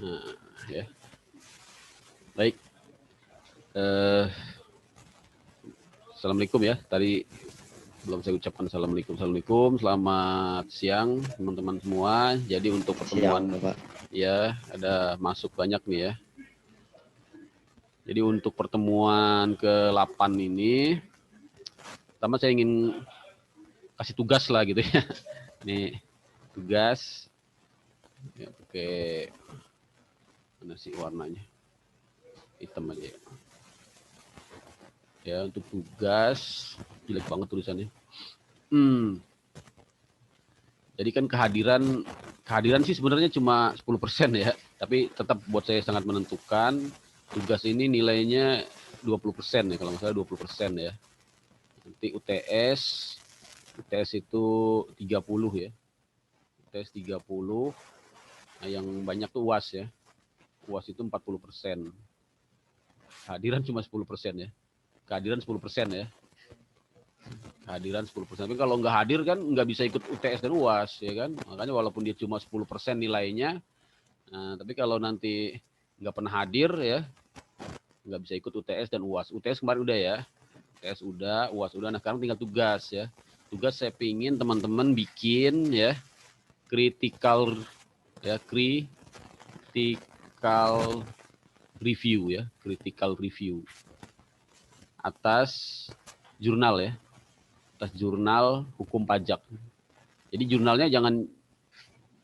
Nah, ya. Baik. Eh, Assalamualaikum ya. Tadi belum saya ucapkan assalamualaikum. Assalamualaikum. Selamat siang teman-teman semua. Jadi untuk Siang, pertemuan Bapak. ya ada masuk banyak nih ya. Jadi untuk pertemuan ke-8 ini, pertama saya ingin kasih tugas lah gitu ya. Nih tugas ya, pakai mana sih warnanya? Hitam aja ya. Ya untuk tugas jelek banget tulisannya. Jadi kan kehadiran sih sebenarnya cuma 10% ya, tapi tetap buat saya sangat menentukan. Tugas ini nilainya 20% ya, kalau nggak salah 20% ya. Nanti UTS itu 30 ya. UTS 30. Nah, yang banyak tuh UAS ya. UAS itu 40%. Kehadiran cuma 10% ya. Kehadiran 10% ya. Kehadiran 10%. Tapi kalau nggak hadir kan nggak bisa ikut UTS dan UAS ya kan. Makanya walaupun dia cuma 10% nilainya, nah, tapi kalau nanti nggak pernah hadir ya, nggak bisa ikut UTS dan UAS. UTS kemarin udah ya, UTS udah, UAS udah. Nah sekarang tinggal tugas ya. Tugas saya pingin teman-teman bikin ya critical critical review ya, critical review atas jurnal ya, atas jurnal hukum pajak. Jadi jurnalnya jangan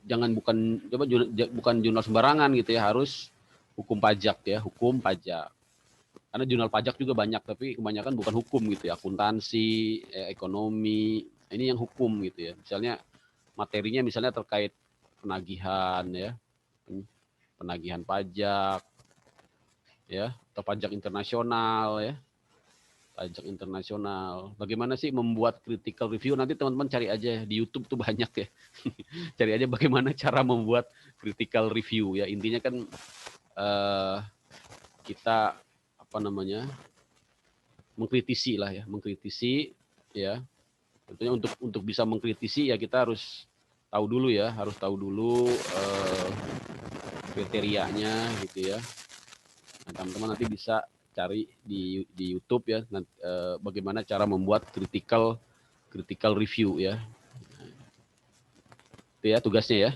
jangan bukan jurnal sembarangan gitu ya, harus hukum pajak ya, hukum pajak. Karena jurnal pajak juga banyak, tapi kebanyakan bukan hukum gitu ya, akuntansi, ekonomi, ini yang hukum gitu ya. Misalnya materinya misalnya terkait penagihan ya, penagihan pajak ya, atau pajak internasional ya, pajak internasional. Bagaimana sih membuat critical review? Nanti teman-teman cari aja di YouTube tuh banyak ya. Cari aja bagaimana cara membuat critical review ya. Intinya kan eh, kita apa namanya, mengkritisi lah ya, mengkritisi ya. Tentunya untuk bisa mengkritisi ya kita harus tahu dulu ya, harus tahu dulu kriterianya gitu ya. Nah, teman-teman nanti bisa cari di YouTube ya, nanti, bagaimana cara membuat critical review ya. Itu ya tugasnya ya,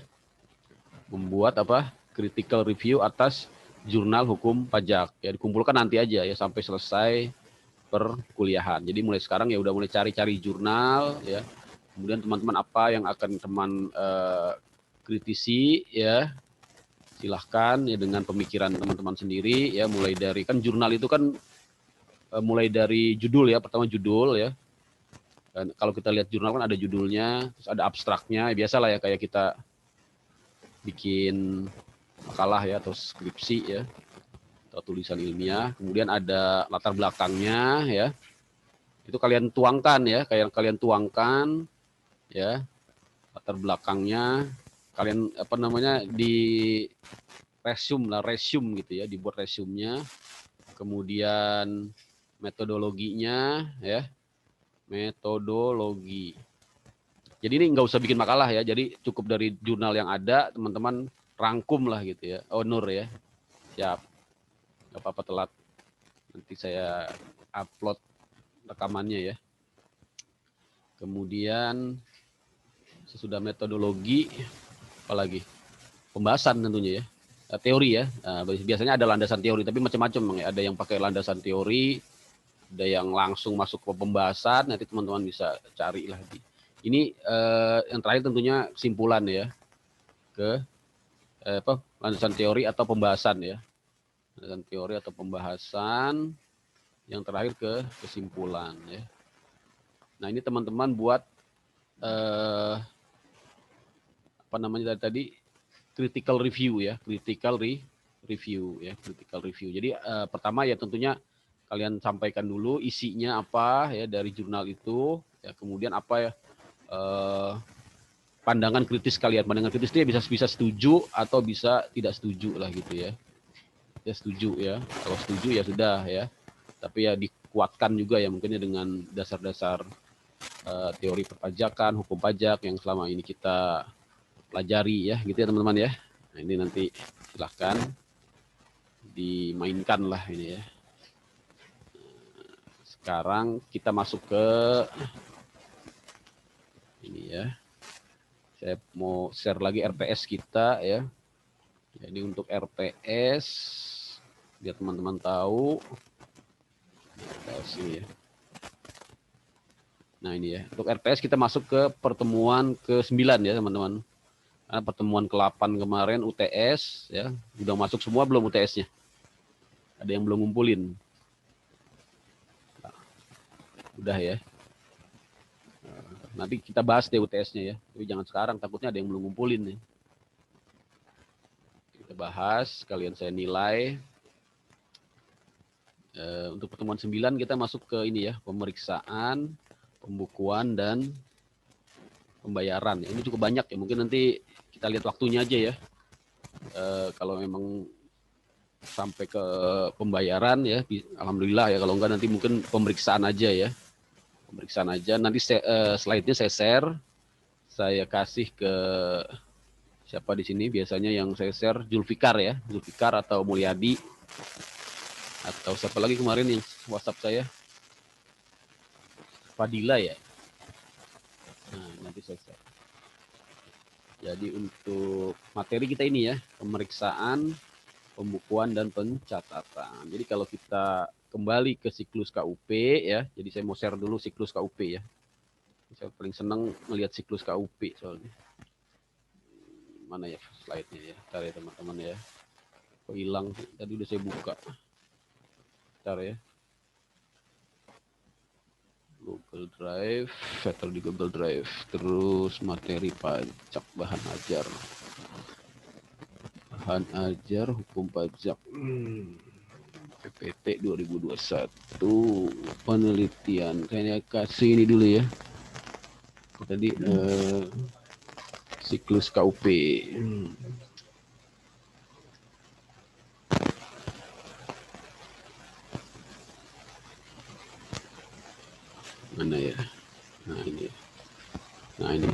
membuat apa, critical review atas jurnal hukum pajak ya, dikumpulkan nanti aja ya sampai selesai perkuliahan. Jadi mulai sekarang ya udah mulai cari-cari jurnal ya. Kemudian teman-teman apa yang akan teman kritisi ya, silahkan ya dengan pemikiran teman-teman sendiri ya. Mulai dari kan jurnal itu kan mulai dari judul ya, pertama judul ya. Dan kalau kita lihat jurnal kan ada judulnya, terus ada abstraknya, biasalah ya kayak kita bikin makalah ya atau skripsi ya, atau tulisan ilmiah. Kemudian ada latar belakangnya ya, itu kalian tuangkan ya, kayak kalian tuangkan ya, latar belakangnya kalian apa namanya, di resume gitu ya, dibuat resume-nya. Kemudian metodologinya ya, metodologi. Jadi ini nggak usah bikin makalah ya, jadi cukup dari jurnal yang ada teman-teman rangkum lah gitu ya. Oh Nur ya, siap, nggak apa-apa telat, nanti saya upload rekamannya ya. Kemudian sesudah metodologi, apalagi pembahasan tentunya ya, teori ya. Nah, biasanya ada landasan teori, tapi macam-macam ya. Ada yang pakai landasan teori, ada yang langsung masuk ke pembahasan. Nanti teman-teman bisa cari lah. Ini yang terakhir tentunya kesimpulan ya, ke landasan teori atau pembahasan ya, landasan teori atau pembahasan. Yang terakhir ke kesimpulan ya. Nah ini teman-teman buat apa namanya tadi, critical review ya, review ya, critical review. Jadi pertama ya tentunya kalian sampaikan dulu isinya apa ya dari jurnal itu ya, kemudian apa ya pandangan kritis kalian. Pandangan kritis itu ya bisa setuju atau bisa tidak setuju lah gitu ya. Ya setuju ya, kalau setuju ya sudah ya, tapi ya dikuatkan juga ya mungkinnya dengan dasar-dasar teori perpajakan, hukum pajak yang selama ini kita pelajari ya, gitu ya teman-teman ya. Nah, ini nanti silahkan dimainkan lah ini ya. Sekarang kita masuk ke ini ya. Saya mau share lagi RPS kita ya. Jadi untuk RPS biar teman-teman tahu. Sini ya. Nah ini ya. Untuk RPS kita masuk ke pertemuan ke-9 ya teman-teman. Nah, pertemuan ke-8 kemarin UTS ya. Udah masuk semua belum UTS-nya? Ada yang belum ngumpulin? Nah, udah ya. Nanti kita bahas deh UTS-nya ya. Tapi jangan sekarang, takutnya ada yang belum ngumpulin nih. Kita bahas, kalian saya nilai. Untuk pertemuan 9 kita masuk ke ini ya, pemeriksaan, pembukuan, dan pembayaran. Ini cukup banyak ya, mungkin nanti kita lihat waktunya aja ya. Kalau memang sampai ke pembayaran ya, alhamdulillah ya. Kalau enggak nanti mungkin pemeriksaan aja ya. Pemeriksaan aja. Nanti slide-nya saya share. Saya kasih ke siapa di sini? Biasanya yang saya share Zulfikar ya, Zulfikar atau Mulyadi atau siapa lagi kemarin yang WhatsApp saya? Fadila ya. Nah, nanti saya share. Jadi untuk materi kita ini ya, pemeriksaan, pembukuan, dan pencatatan. Jadi kalau kita kembali ke siklus KUP ya, jadi saya mau share dulu siklus KUP ya. Saya paling senang melihat siklus KUP soalnya. Mana ya slide-nya ya, ntar ya teman-teman ya. Kok hilang, tadi udah saya buka. Ntar ya. Google Drive, filter di Google Drive. Terus materi pajak, bahan ajar. Bahan ajar, hukum pajak. PPT 2021 penelitian. Saya kasih ini dulu ya. Tadi siklus KUP. Mana ya? Nah ini. Nah ini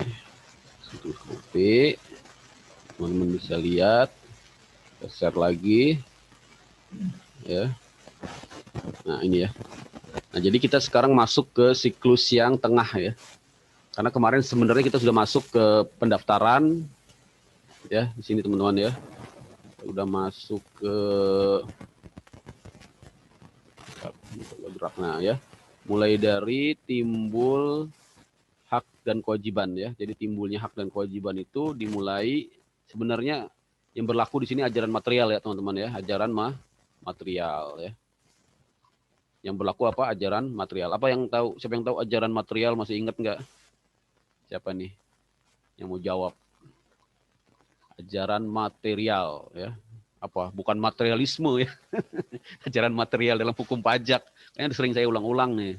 siklus KUP. Teman-teman bisa lihat. Kita share lagi. Ya. Nah ini ya. Nah jadi kita sekarang masuk ke siklus yang tengah ya. Karena kemarin sebenarnya kita sudah masuk ke pendaftaran ya di sini teman-teman ya. Udah masuk ke nah ya. Mulai dari timbul hak dan kewajiban ya. Jadi timbulnya hak dan kewajiban itu dimulai sebenarnya yang berlaku di sini ajaran material ya teman-teman ya. Ajaran material ya. Yang berlaku apa? Ajaran material. Apa yang tahu? Siapa yang tahu ajaran material, masih ingat nggak? Siapa nih yang mau jawab? Ajaran material ya. Apa? Bukan materialisme ya. Ajaran material dalam hukum pajak. Kayaknya sering saya ulang-ulang nih.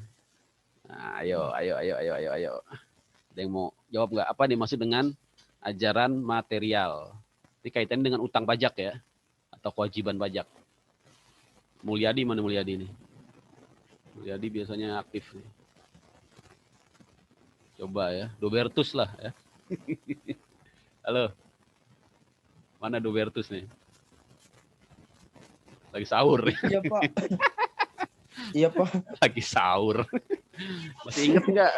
Nah, ayo. Ada yang mau jawab nggak? Apa dimaksud dengan ajaran material? Ini kaitannya dengan utang pajak ya, atau kewajiban pajak. Mulyadi, mana Mulyadi nih? Mulyadi biasanya aktif nih. Coba ya, Dobertus lah ya. Halo, mana Dobertus nih? Lagi sahur. Iya Pak. Iya Pak. Lagi sahur. Masih ingat nggak?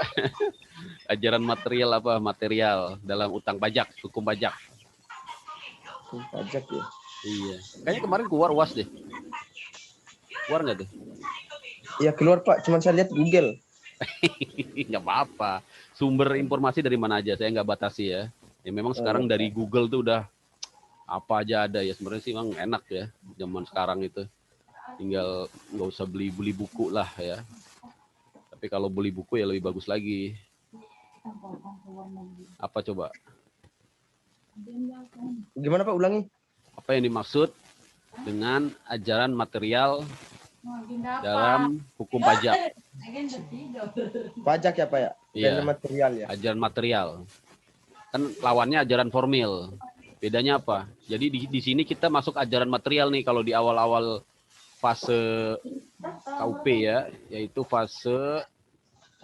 Ajaran material apa? Material dalam utang pajak, hukum pajak. Hukum pajak ya. Iya. Kayaknya kemarin keluar UAS deh. Keluar nggak tuh? Iya keluar Pak. Cuman saya lihat Google. Nggak apa-apa. Sumber informasi dari mana aja, saya nggak batasi ya. Ya memang sekarang dari Google tuh udah apa aja ada ya. Sebenarnya sih memang enak ya zaman sekarang itu. Tinggal nggak usah beli buku lah ya. Tapi kalau beli buku ya lebih bagus lagi. Apa coba? Gimana Pak, ulangi? Apa yang dimaksud dengan ajaran material dalam hukum pajak? Pajak ya Pak ya? Iya. Dan material ya? Ajaran material. Kan lawannya ajaran formil. Bedanya apa? Jadi di sini kita masuk ajaran material nih kalau di awal-awal fase KUP ya, yaitu fase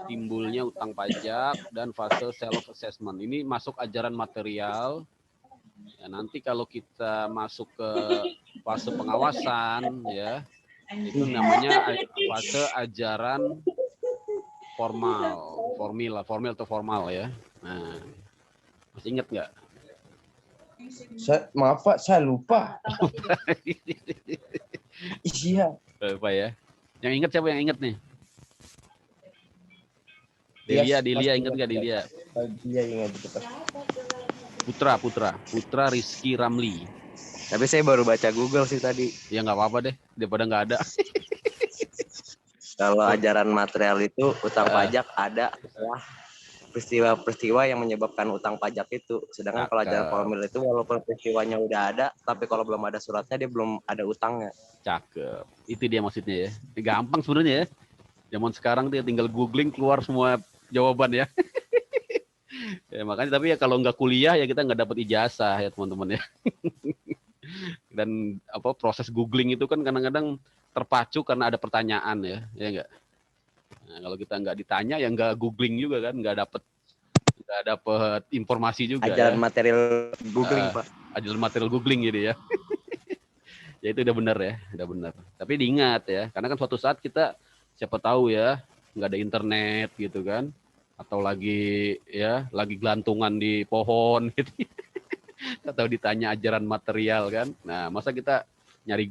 timbulnya utang pajak dan fase self assessment. Ini masuk ajaran material Ya, nanti kalau kita masuk ke fase pengawasan ya, itu namanya fase ajaran formil atau formal ya. Nah, masih ingat nggak? Maaf Pak, saya lupa. Iya. Lupa ya. Yang ingat siapa yang ingat nih? Iya, Delia ingat nggak Delia? Dia ingat itu Pak. Putra Rizky Ramli. Tapi saya baru baca Google sih tadi. Ya nggak apa-apa deh, daripada nggak ada. Kalau ajaran material itu utang pajak ada setelah peristiwa-peristiwa yang menyebabkan utang pajak itu. Sedangkan kalau ajaran formil itu walaupun peristiwanya udah ada, tapi kalau belum ada suratnya dia belum ada utangnya. Cakep. Itu dia maksudnya ya. Gampang sebenarnya ya. Zaman sekarang dia tinggal googling keluar semua jawaban ya. Ya makanya tapi ya kalau nggak kuliah ya kita nggak dapat ijazah ya teman-teman ya. Dan proses googling itu kan kadang-kadang terpacu karena ada pertanyaan ya nggak. Nah, kalau kita nggak ditanya ya nggak googling juga kan, nggak dapet informasi juga. Ajaran ya. material googling Pak. Ajaran material googling gitu ya. Ya itu udah benar ya, udah benar. Tapi diingat ya, karena kan suatu saat kita siapa tahu ya nggak ada internet gitu kan, atau lagi gelantungan di pohon gitu. Atau ditanya ajaran material kan. Nah, masa kita nyari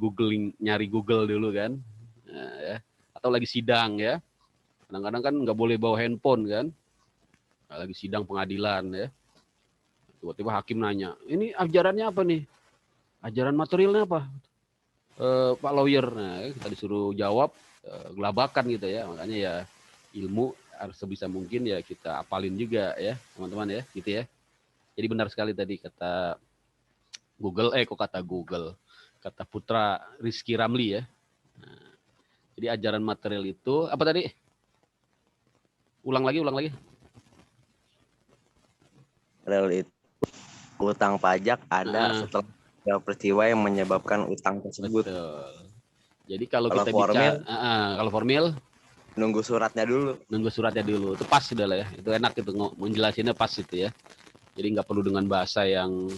Google dulu kan. Nah, ya. Atau lagi sidang ya. Kadang-kadang kan nggak boleh bawa handphone kan. Nah, lagi sidang pengadilan ya. Tiba-tiba hakim nanya, ini ajarannya apa nih? Ajaran materialnya apa? Pak lawyer. Nah, kita disuruh jawab gelabakan gitu ya. Makanya ya ilmu harus sebisa mungkin ya kita apalin juga ya, teman-teman ya, gitu ya. Jadi benar sekali tadi kata kata Putra Rizky Ramli ya. Nah, jadi ajaran material itu apa tadi? Ulang lagi. Material itu utang pajak ada setelah peristiwa yang menyebabkan utang tersebut. Betul. Jadi kalau kita formil, kalau formil nunggu suratnya dulu. Itu pas sudah lah ya. Itu enak itu menjelasinnya pas itu ya. Jadi nggak perlu dengan bahasa yang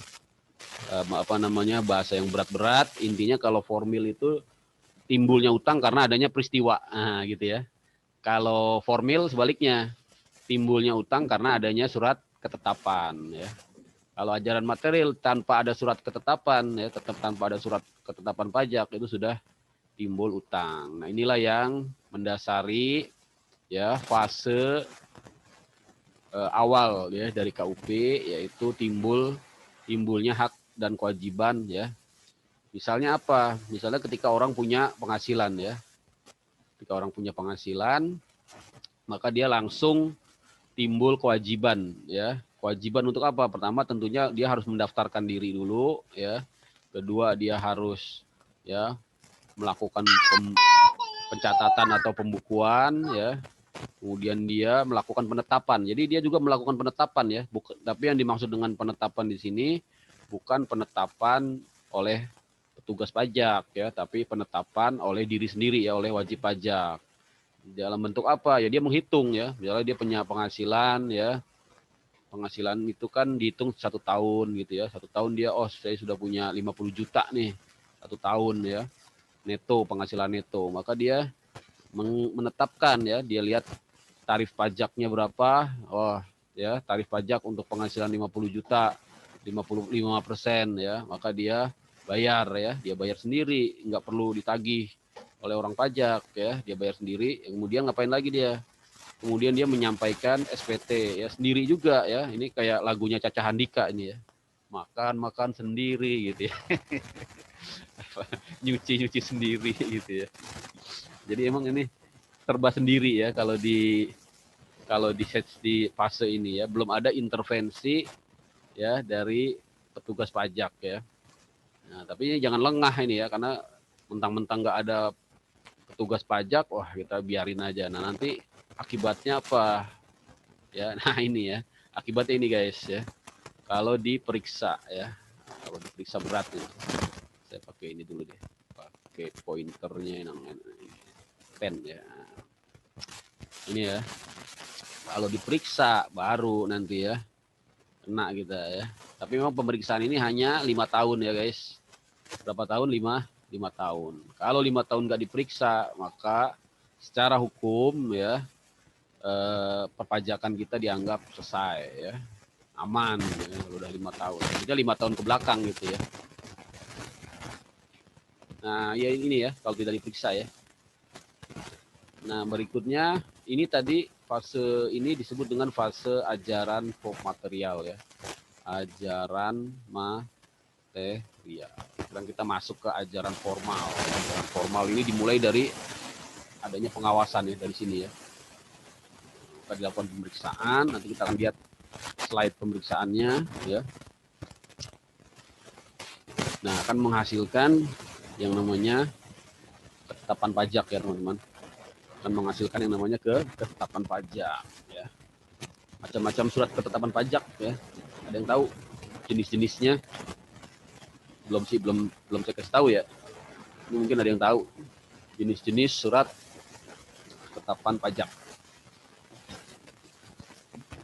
bahasa yang berat-berat. Intinya kalau formil itu timbulnya utang karena adanya peristiwa, gitu ya. Kalau formil sebaliknya, timbulnya utang karena adanya surat ketetapan ya. Kalau ajaran material tanpa ada surat ketetapan ya, tetap tanpa ada surat ketetapan pajak itu sudah timbul utang. Nah, inilah yang mendasari ya fase awal ya dari KUP, yaitu timbulnya hak dan kewajiban ya. Misalnya apa? Misalnya ketika orang punya penghasilan ya. Ketika orang punya penghasilan, maka dia langsung timbul kewajiban ya. Kewajiban untuk apa? Pertama tentunya dia harus mendaftarkan diri dulu ya. Kedua dia harus ya melakukan pencatatan atau pembukuan ya. Kemudian dia melakukan penetapan. Jadi dia juga melakukan penetapan ya. Tapi yang dimaksud dengan penetapan di sini bukan penetapan oleh petugas pajak ya, tapi penetapan oleh diri sendiri ya, oleh wajib pajak. Dalam bentuk apa? Ya dia menghitung ya. Misalnya dia punya penghasilan ya. Penghasilan itu kan dihitung 1 tahun gitu ya. 1 tahun dia saya sudah punya 50 juta nih. 1 tahun ya. Neto, penghasilan neto. Maka dia menetapkan ya, dia lihat tarif pajaknya berapa. Oh, ya, tarif pajak untuk penghasilan 50 juta, 55% ya. Maka dia bayar ya, dia bayar sendiri, nggak perlu ditagih oleh orang pajak ya, dia bayar sendiri. Kemudian ngapain lagi dia? Kemudian dia menyampaikan SPT ya sendiri juga ya. Ini kayak lagunya Caca Handika ini ya. Makan sendiri gitu ya. nyuci sendiri gitu ya. Jadi emang ini serba sendiri ya kalau di fase ini ya, belum ada intervensi ya dari petugas pajak ya. Nah, tapi ini jangan lengah ini ya, karena mentang-mentang nggak ada petugas pajak, wah kita biarin aja. Nah nanti akibatnya apa? Ya, nah ini ya, akibatnya ini guys ya. Kalau diperiksa ya, kalau diperiksa berat nih. Saya pakai ini dulu deh, pakai pointernya yang pen ya. Ini ya, kalau diperiksa baru nanti ya kena kita ya. Tapi memang pemeriksaan ini hanya 5 tahun ya guys. Berapa tahun? 5 tahun. Kalau 5 tahun nggak diperiksa, maka secara hukum ya perpajakan kita dianggap selesai ya, aman ya, kalau udah 5 tahun. Jadi 5 tahun ke belakang gitu ya. Nah, ya ini ya kalau tidak diperiksa ya. Nah, berikutnya ini tadi fase ini disebut dengan fase ajaran material ya. Ajaran material. Sekarang kita masuk ke ajaran formal. Ajaran formal ini dimulai dari adanya pengawasan ya dari sini ya. Kita dilakukan pemeriksaan, nanti kita akan lihat slide pemeriksaannya ya. Nah, akan menghasilkan yang namanya ketetapan pajak ya teman-teman. Akan menghasilkan yang namanya ketetapan pajak ya. Macam-macam surat ketetapan pajak ya. Ada yang tahu jenis-jenisnya? Belum sih, belum saya kasih tahu ya. Ini mungkin ada yang tahu jenis-jenis surat ketetapan pajak.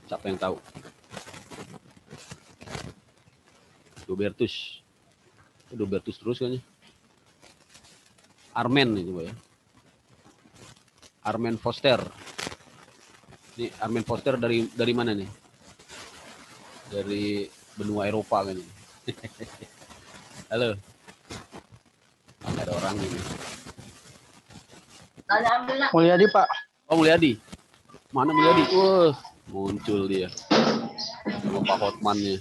Siapa yang tahu? Dobertus terus kayaknya. Armen itu ya. Armen Foster. Ini Armen Foster dari mana nih? Dari benua Eropa kan ini. Halo. Ada orang ini. Mulyadi Pak. Oh Mulyadi. Mana Mulyadi? Muncul dia. Sama Pak Hotmannya.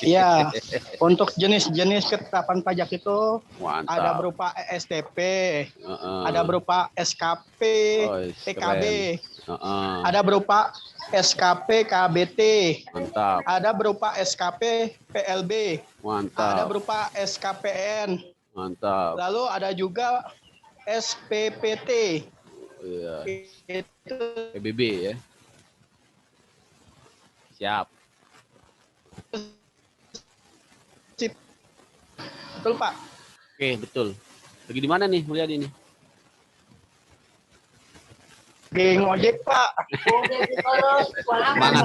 Iya, untuk jenis-jenis ketetapan pajak itu Mantap. ada berupa ESTP, ada berupa SKP, TKB, ada berupa SKP KBT, mantap. ada berupa SKP PLB, Mantap. ada berupa SKPN, Mantap. lalu ada juga SPPT. Iya. Itu PBB ya. Siap. betul Pak. Oke, betul. Lagi di mana nih Mulyadi nih? Di ngojek Pak.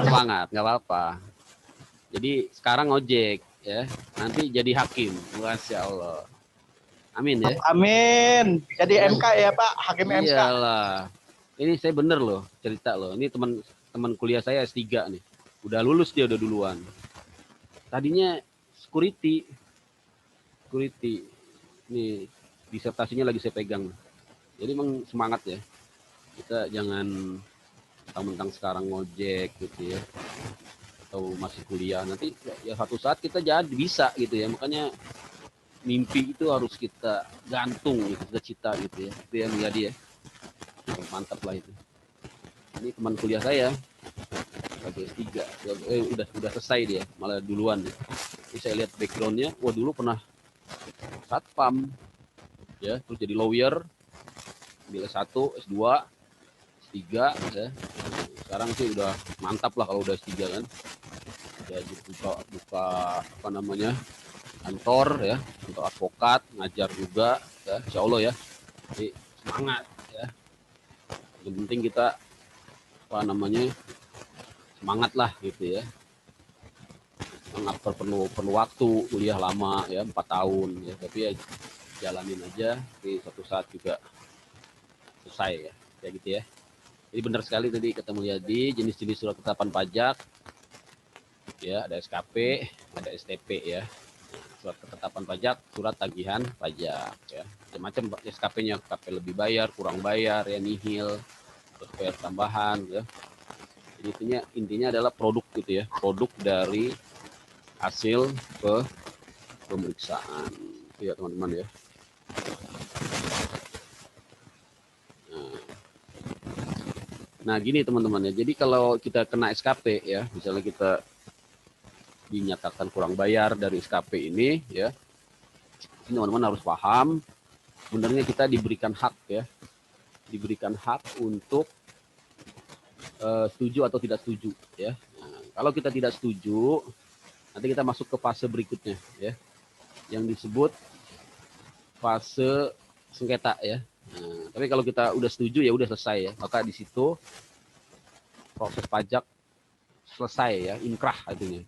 Semangat, nggak apa-apa. Jadi sekarang ojek ya, nanti jadi hakim. Masya Allah. Amin ya. Amin. Jadi MK ya Pak, hakim MK. Iyalah. Ini saya bener loh cerita loh. Ini teman kuliah saya S3 nih. Udah lulus dia udah duluan. Tadinya security. Nih disertasinya lagi saya pegang. Jadi emang semangat ya. Kita jangan mentang-mentang sekarang ngojek gitu ya. Atau masih kuliah. Nanti ya satu saat kita jadi bisa gitu ya. Makanya mimpi itu harus kita gantung gitu, cita-cita gitu ya. Itu ya Mulyadi ya. Mantap lah itu. Ini teman kuliah saya lagi S3. Udah selesai dia, malah duluan. Ini saya lihat backgroundnya. Wah dulu pernah satpam ya, terus jadi lawyer, ambil S1, S2, S3 ya. Sekarang sih udah mantap lah kalau udah S3 kan. Udah buka apa namanya? Kantor ya, untuk advokat, ngajar juga ya, insya Allah ya. Jadi semangat ya. Yang penting kita apa namanya? Semangat lah gitu ya. Semangat perlu waktu, kuliah lama ya 4 tahun ya, tapi ya jalanin aja, di suatu saat juga selesai ya, kayak gitu ya. Jadi benar sekali tadi kata Mulyadi, jenis-jenis surat ketetapan pajak ya, ada SKP, ada STP ya. Surat ketetapan pajak, surat tagihan pajak ya. Macam-macam SKP-nya, SKP lebih bayar, kurang bayar ya, nihil, terus bayar tambahan ya. Jadi intinya adalah produk gitu ya, produk dari hasil pemeriksaan ya teman-teman ya. Nah gini teman-teman ya, jadi kalau kita kena SKP ya, misalnya kita dinyatakan kurang bayar dari SKP ini ya, teman-teman harus paham sebenarnya kita diberikan hak ya, diberikan hak untuk setuju atau tidak setuju ya. Nah, kalau kita tidak setuju, nanti kita masuk ke fase berikutnya ya, yang disebut fase sengketa ya. Nah, tapi kalau kita udah setuju ya udah selesai ya, maka di situ proses pajak selesai ya, inkrah artinya.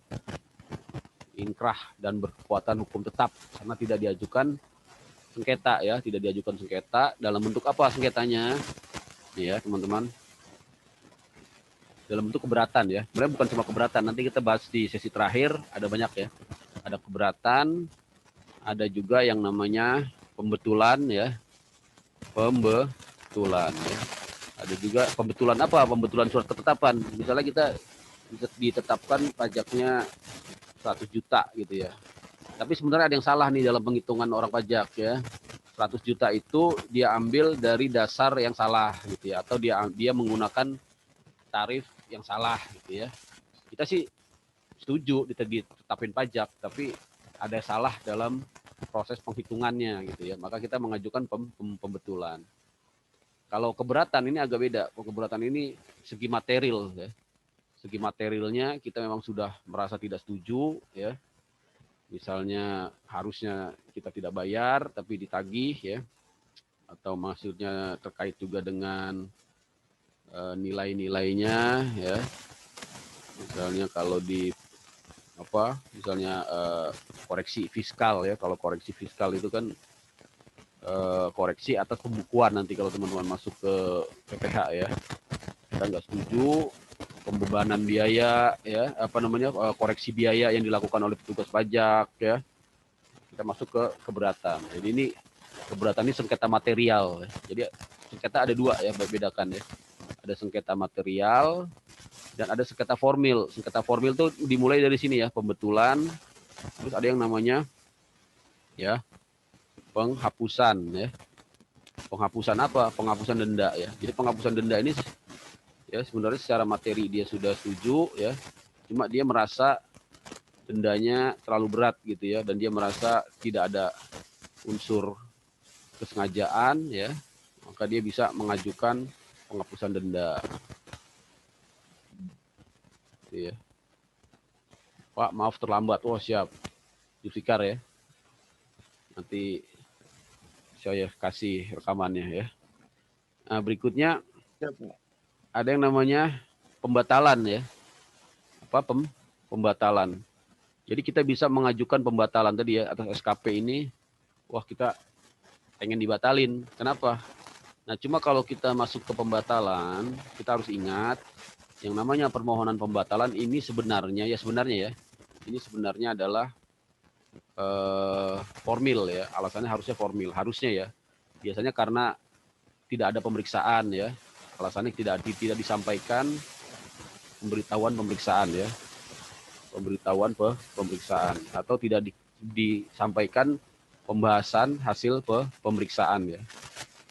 ingkrah dan berkekuatan hukum tetap karena tidak diajukan sengketa ya, tidak diajukan sengketa. Dalam bentuk apa sengketanya? Ya, teman-teman. Dalam bentuk keberatan ya. Sebenarnya bukan cuma keberatan, nanti kita bahas di sesi terakhir, ada banyak ya. Ada keberatan, ada juga yang namanya pembetulan ya. Pembetulan ya. Ada juga pembetulan apa? Pembetulan surat ketetapan. Misalnya kita ditetapkan pajaknya 100 juta gitu ya. Tapi sebenarnya ada yang salah nih dalam penghitungan orang pajak ya. 100 juta itu dia ambil dari dasar yang salah gitu ya, atau dia menggunakan tarif yang salah gitu ya. Kita sih setuju ditetapin pajak, tapi ada salah dalam proses penghitungannya gitu ya. Maka kita mengajukan pembetulan. Kalau keberatan ini agak beda. Keberatan ini segi material ya. Segi materialnya kita memang sudah merasa tidak setuju ya. Misalnya harusnya kita tidak bayar tapi ditagih ya. Atau maksudnya terkait juga dengan nilai-nilainya ya. Misalnya kalau di misalnya koreksi fiskal ya. Kalau koreksi fiskal itu kan koreksi atas pembukuan nanti kalau teman-teman masuk ke PPH ya. Kita nggak setuju pembebanan biaya ya, koreksi biaya yang dilakukan oleh petugas pajak ya. Kita masuk ke keberatan. Jadi ini keberatan ini sengketa material ya. Jadi sengketa ada dua ya, bedakan ya. Ada sengketa material dan ada sengketa formil. Sengketa formil itu dimulai dari sini ya, pembetulan. Terus ada yang namanya ya penghapusan ya. Penghapusan apa? Penghapusan denda ya. Jadi penghapusan denda ini ya sebenarnya secara materi dia sudah setuju ya. Cuma dia merasa dendanya terlalu berat gitu ya, dan dia merasa tidak ada unsur kesengajaan ya. Maka dia bisa mengajukan penghapusan denda. Ya. Pak, maaf terlambat. Oh, siap. Zulfikar ya. Nanti saya kasih rekamannya ya. Nah, berikutnya ada yang namanya pembatalan ya. Apa pembatalan. Jadi kita bisa mengajukan pembatalan tadi ya atas SKP ini. Wah, kita pengen dibatalin. Kenapa? Nah, cuma kalau kita masuk ke pembatalan, kita harus ingat yang namanya permohonan pembatalan ini sebenarnya ya, ini sebenarnya adalah formil ya, alasannya harusnya formil, harusnya ya. Biasanya karena tidak ada pemeriksaan ya, alasannya tidak disampaikan pemberitahuan pemeriksaan ya, pemeriksaan atau tidak disampaikan pembahasan hasil pemeriksaan ya,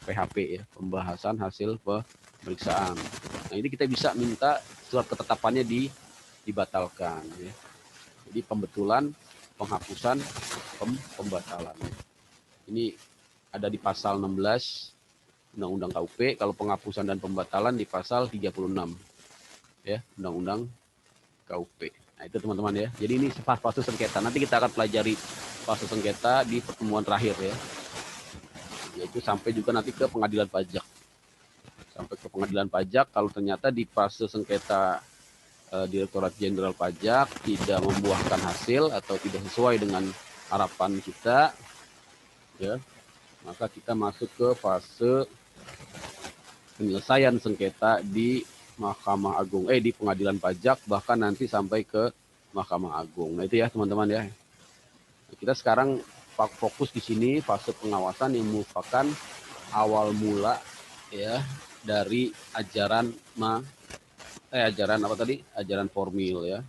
PHP ya, pembahasan hasil pemeriksaan. Nah ini kita bisa minta surat ketetapannya dibatalkan ya. Jadi pembetulan, penghapusan, pembatalan. Ini ada di pasal 16 Undang-Undang KUP. Kalau penghapusan dan pembatalan di pasal 36 ya, Undang-Undang KUP. Nah itu teman-teman ya. Jadi ini fase sengketa. Nanti kita akan pelajari fase sengketa di pertemuan terakhir ya. Yaitu sampai juga nanti ke pengadilan pajak. Sampai ke pengadilan pajak kalau ternyata di fase sengketa Direktorat Jenderal Pajak tidak membuahkan hasil atau tidak sesuai dengan harapan kita ya, maka kita masuk ke fase penyelesaian sengketa di Mahkamah Agung di Pengadilan Pajak, bahkan nanti sampai ke Mahkamah Agung. Nah itu ya teman-teman ya. Kita sekarang fokus di sini fase pengawasan yang merupakan awal mula ya dari ajaran formil ya.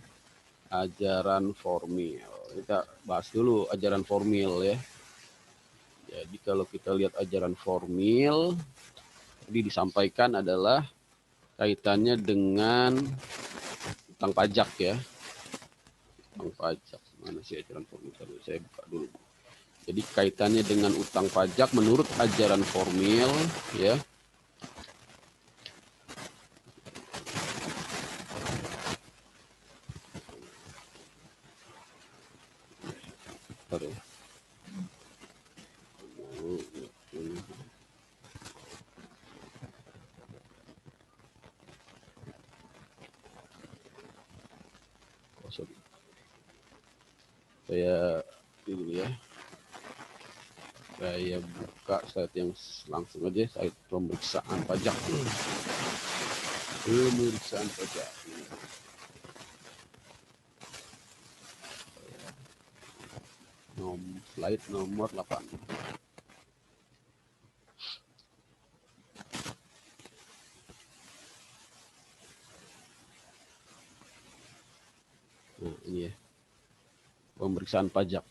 Ajaran formil. Kita bahas dulu ajaran formil ya. Jadi kalau kita lihat ajaran formil, tadi disampaikan adalah kaitannya dengan utang pajak ya. Utang pajak. Mana sih ajaran formil? Saya buka dulu. Jadi kaitannya dengan utang pajak menurut ajaran formil ya. Saya ini dulu ya. Saya buka slide yang langsung aja, slide pemeriksaan pajak. Pemeriksaan pajak. Slide nomor 8. Nah, ini ya. Pemeriksaan pajak.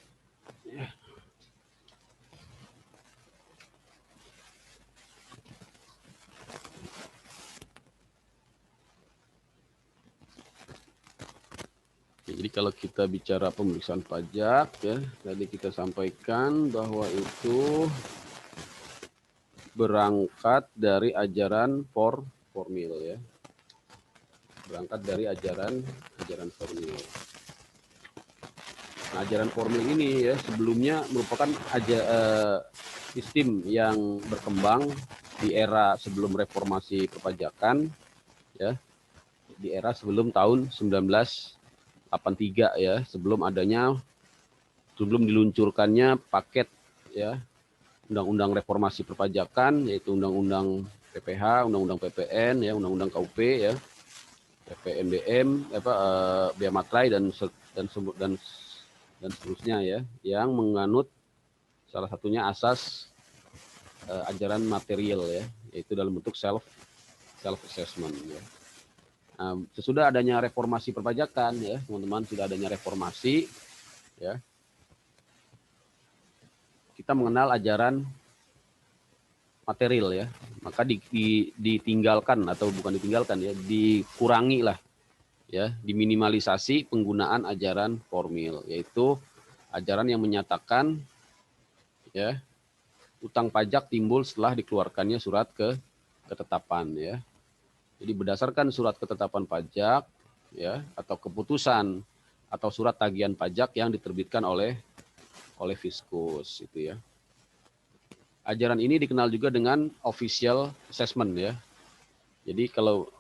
Jadi kalau kita bicara pemeriksaan pajak ya, tadi kita sampaikan bahwa itu berangkat dari ajaran formil ya. Berangkat dari ajaran formil. Nah, ajaran formil ini ya sebelumnya merupakan sistem yang berkembang di era sebelum reformasi perpajakan ya. Di era sebelum tahun 1983 ya, sebelum diluncurkannya paket ya undang-undang reformasi perpajakan, yaitu undang-undang PPH, undang-undang PPN ya, undang-undang KUP ya, PPNBM, Bea Matrai dan seterusnya ya, yang menganut salah satunya asas ajaran material ya, yaitu dalam bentuk self assessment ya. Nah, sesudah adanya reformasi perpajakan ya, teman-teman, sudah adanya reformasi ya. Kita mengenal ajaran material ya. Maka ditinggalkan atau bukan ditinggalkan ya, dikurangi lah ya, diminimalisasi penggunaan ajaran formil, yaitu ajaran yang menyatakan ya utang pajak timbul setelah dikeluarkannya surat ketetapan ya. Jadi berdasarkan surat ketetapan pajak ya atau keputusan atau surat tagihan pajak yang diterbitkan oleh Fiskus itu ya. Ajaran ini dikenal juga dengan official assessment ya. Jadi kalau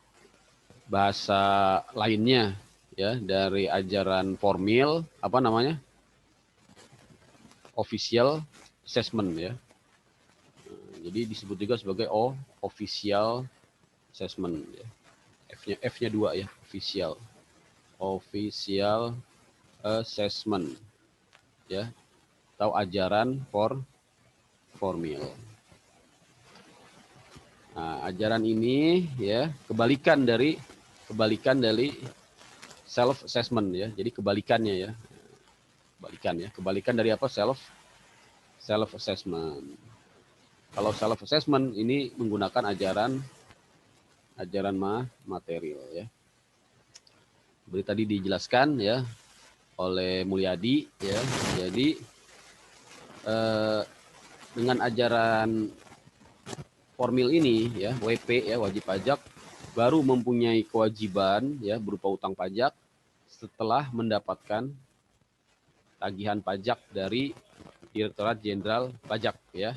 bahasa lainnya ya dari ajaran formil apa namanya? Official assessment ya. Jadi disebut juga sebagai official assessment ya. F-nya 2 ya, official assessment ya, atau ajaran formil. Nah, ajaran ini ya kebalikan dari self assessment ya. Jadi kebalikannya ya. Kebalikan dari apa? Self assessment. Kalau self assessment ini menggunakan ajaran material ya. Seperti tadi dijelaskan ya oleh Mulyadi ya. Jadi dengan ajaran formil ini ya, WP ya, wajib pajak baru mempunyai kewajiban ya berupa utang pajak setelah mendapatkan tagihan pajak dari Direktorat Jenderal Pajak ya.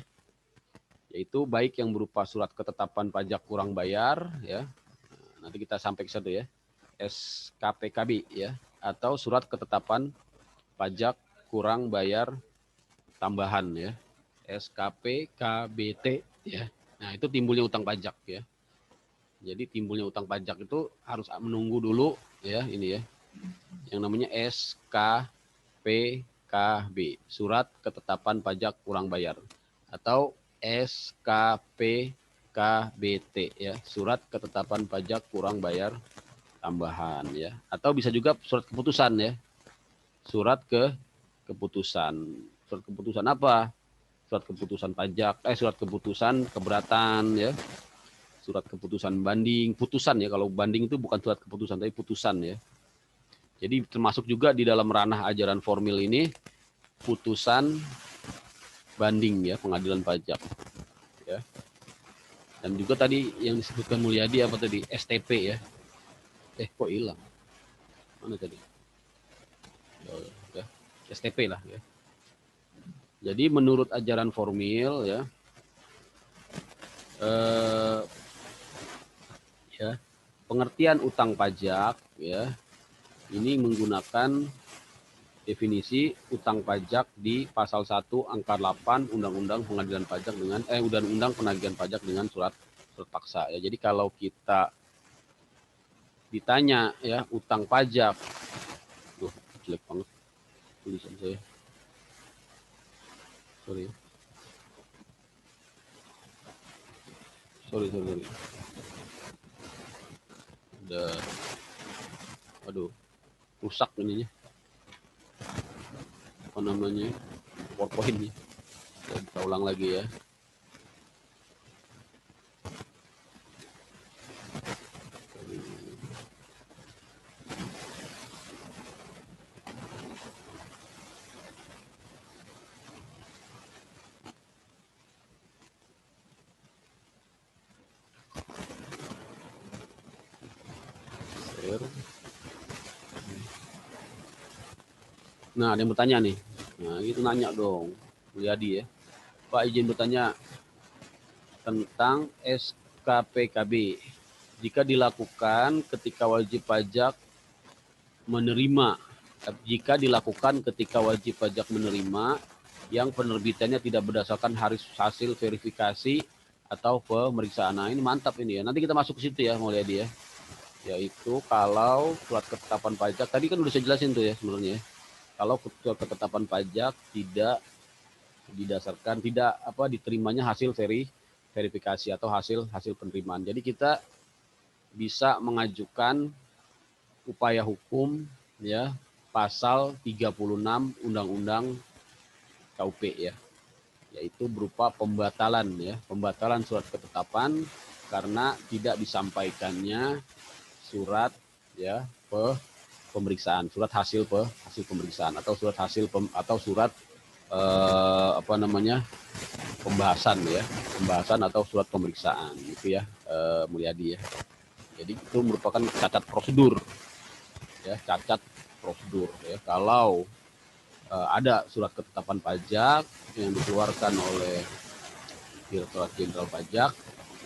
Yaitu baik yang berupa surat ketetapan pajak kurang bayar ya. Nanti kita sampai ke situ ya. SKPKB ya, atau surat ketetapan pajak kurang bayar tambahan ya. SKPKBT ya. Nah, itu timbulnya utang pajak ya. Jadi timbulnya utang pajak itu harus menunggu dulu ya ini ya. Yang namanya SKPKB, surat ketetapan pajak kurang bayar, atau SKPKBT ya, surat ketetapan pajak kurang bayar tambahan ya, atau bisa juga surat keputusan ya. Surat keputusan. Surat keputusan apa? Surat keputusan pajak, surat keputusan keberatan ya. Surat keputusan banding, putusan ya. Kalau banding itu bukan surat keputusan tapi putusan ya. Jadi termasuk juga di dalam ranah ajaran formil ini putusan banding ya, pengadilan pajak ya. Dan juga tadi yang disebutkan Mulyadi apa tadi? STP ya. Kok hilang? Mana tadi? Ya, STP lah ya. Jadi menurut ajaran formil ya, pengertian utang pajak ya ini menggunakan definisi utang pajak di pasal 1 angka 8 Undang-Undang Pengadilan Pajak dengan Undang-Undang Penagihan Pajak dengan surat paksa ya. Jadi kalau kita ditanya ya utang pajak, tuh jelek banget tulisan saya. Sorry. Udah, aduh, rusak ininya. Apa namanya? PowerPoint-nya. Kita ulang lagi ya. Nah, ada yang bertanya nih. Nah, itu nanya dong, Mulyadi ya. Pak, izin bertanya tentang SKPKB. Jika dilakukan ketika wajib pajak menerima, yang penerbitannya tidak berdasarkan hasil verifikasi atau pemeriksaan. Nah, ini mantap ini ya. Nanti kita masuk ke situ ya, Mulyadi ya. Yaitu kalau surat ketetapan pajak, tadi kan udah saya jelasin tuh ya sebenarnya. Kalau surat ketetapan pajak tidak diterimanya hasil verifikasi atau hasil penerimaan. Jadi kita bisa mengajukan upaya hukum ya pasal 36 Undang-Undang KUP ya. Yaitu berupa pembatalan surat ketetapan karena tidak disampaikannya surat ya pemeriksaan, surat hasil pemeriksaan atau surat pembahasan atau surat pemeriksaan gitu ya, Mulyadi ya. Jadi itu merupakan cacat prosedur ya, kalau ada surat ketetapan pajak yang dikeluarkan oleh Direktorat Jenderal Pajak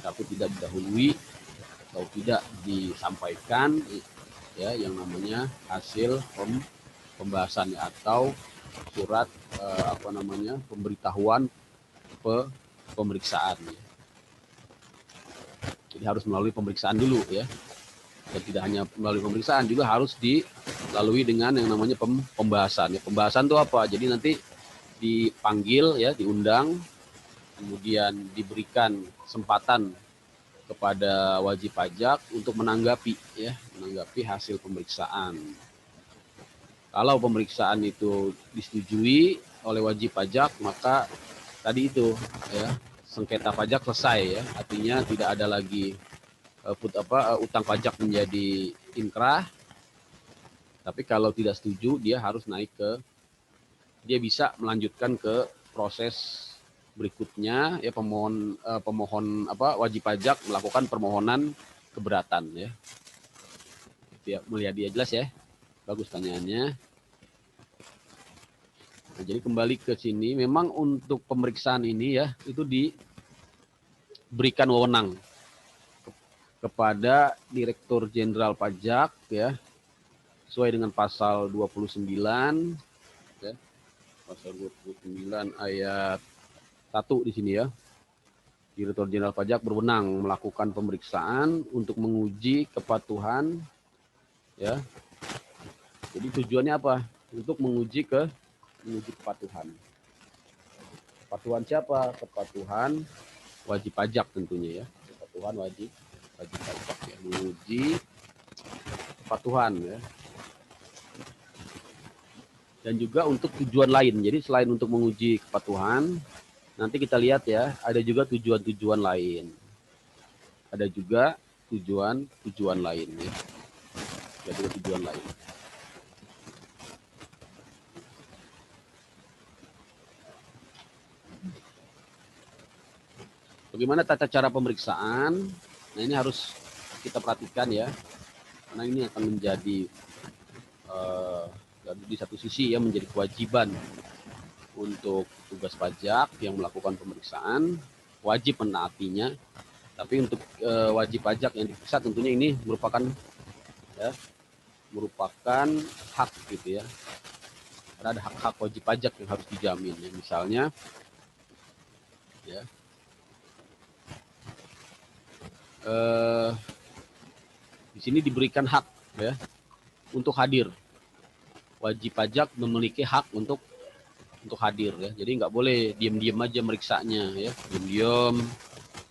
tapi tidak didahului atau tidak disampaikan ya yang namanya hasil pembahasan atau surat pemberitahuan pemeriksaan ya. Jadi harus melalui pemeriksaan dulu ya. Dan tidak hanya melalui pemeriksaan, juga harus dilalui dengan yang namanya pembahasan. Ya, pembahasan itu apa? Jadi nanti dipanggil ya, diundang, kemudian diberikan kesempatan kepada wajib pajak untuk menanggapi hasil pemeriksaan. Kalau pemeriksaan itu disetujui oleh wajib pajak, maka tadi itu ya sengketa pajak selesai ya, artinya tidak ada lagi utang pajak menjadi inkrah. Tapi kalau tidak setuju, dia bisa melanjutkan ke proses berikutnya ya, pemohon wajib pajak melakukan permohonan keberatan ya. Itu ya, melihat dia jelas ya. Bagus tanyaannya. Nah, jadi kembali ke sini, memang untuk pemeriksaan ini ya itu diberikan wewenang kepada Direktur Jenderal Pajak ya, sesuai dengan pasal 29 ya. Pasal 29 ayat 1 di sini ya. Direktur Jenderal Pajak berwenang melakukan pemeriksaan untuk menguji kepatuhan ya. Jadi tujuannya apa? Untuk menguji kepatuhan. Kepatuhan siapa? Kepatuhan wajib pajak tentunya ya. Kepatuhan wajib pajak ya, menguji kepatuhan ya. Dan juga untuk tujuan lain. Jadi selain untuk menguji kepatuhan, nanti kita lihat ya, ada juga tujuan-tujuan lain. Ada juga tujuan lain ya. Ada juga tujuan lain. Bagaimana tata cara pemeriksaan? Nah, ini harus kita perhatikan ya, karena ini akan menjadi di satu sisi ya menjadi kewajiban untuk tugas pajak yang melakukan pemeriksaan, wajib menaatinya. Tapi untuk wajib pajak yang diperiksa tentunya ini merupakan hak gitu ya. Karena ada hak-hak wajib pajak yang harus dijamin. Ya. Misalnya, ya, di sini diberikan hak ya untuk hadir. Wajib pajak memiliki hak untuk hadir ya. Jadi nggak boleh diam-diam aja meriksanya ya. Diam-diam,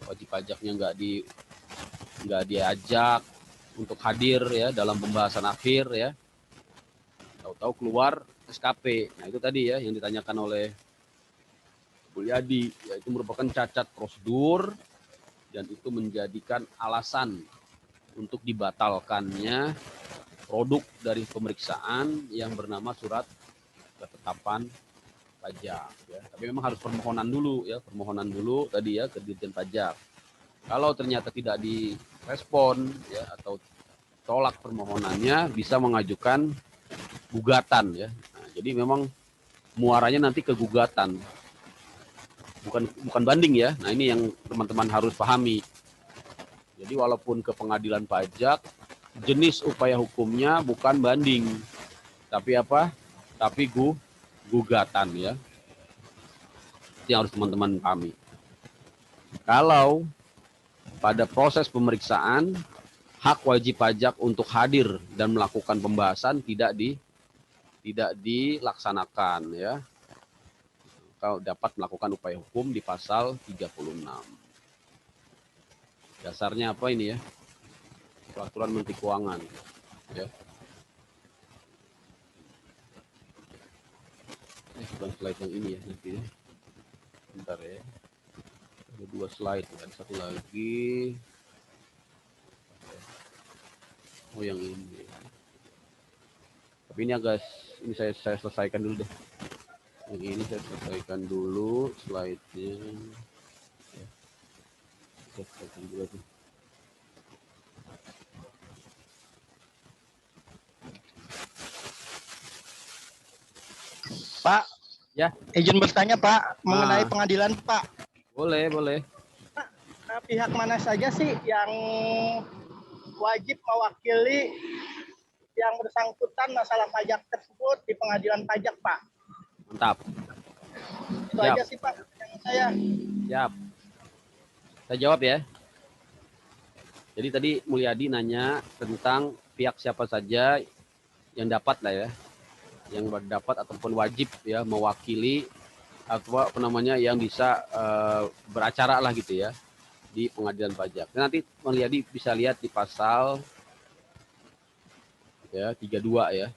wajib pajaknya nggak diajak untuk hadir ya dalam pembahasan akhir ya. Tahu-tahu keluar SKP. Nah itu tadi ya yang ditanyakan oleh Mulyadi, yaitu merupakan cacat prosedur dan itu menjadikan alasan untuk dibatalkannya produk dari pemeriksaan yang bernama surat ketetapan pajak ya. Tapi memang harus permohonan dulu ya, permohonan dulu tadi ya ke Dirjen Pajak. Kalau ternyata tidak direspon ya atau tolak permohonannya, bisa mengajukan gugatan ya. Nah, jadi memang muaranya nanti ke gugatan. Bukan banding ya. Nah, ini yang teman-teman harus pahami. Jadi walaupun ke pengadilan pajak, jenis upaya hukumnya bukan banding. Tapi apa? Tapi gugatan ya. Itu yang harus teman-teman pahami. Kalau pada proses pemeriksaan hak wajib pajak untuk hadir dan melakukan pembahasan tidak dilaksanakan ya. Kau dapat melakukan upaya hukum di pasal 36. Dasarnya apa ini ya? Peraturan Menteri Keuangan ya. Bukan slide yang ini ya nanti ya. Bentar ya. Ada 2 slide, ada satu lagi. Oh yang ini. Tapi ini ini saya selesaikan dulu deh. Yang ini saya selesaikan dulu slide-nya. Ya. Saya selesaikan dulu tuh. Pak, Ya, izin bertanya Pak mengenai pengadilan Pak. boleh. Pihak mana saja sih yang wajib mewakili yang bersangkutan masalah pajak tersebut di pengadilan pajak Pak? Mantap. Itu Siap. aja sih Pak yang saya. Siap. Saya jawab ya. Jadi tadi Mulyadi nanya tentang pihak siapa saja yang dapat lah ya. Yang dapat ataupun wajib ya mewakili atau apa namanya yang bisa beracara lah gitu ya di pengadilan pajak. Nah, nanti Mulyadi bisa lihat di pasal ya 32 ya.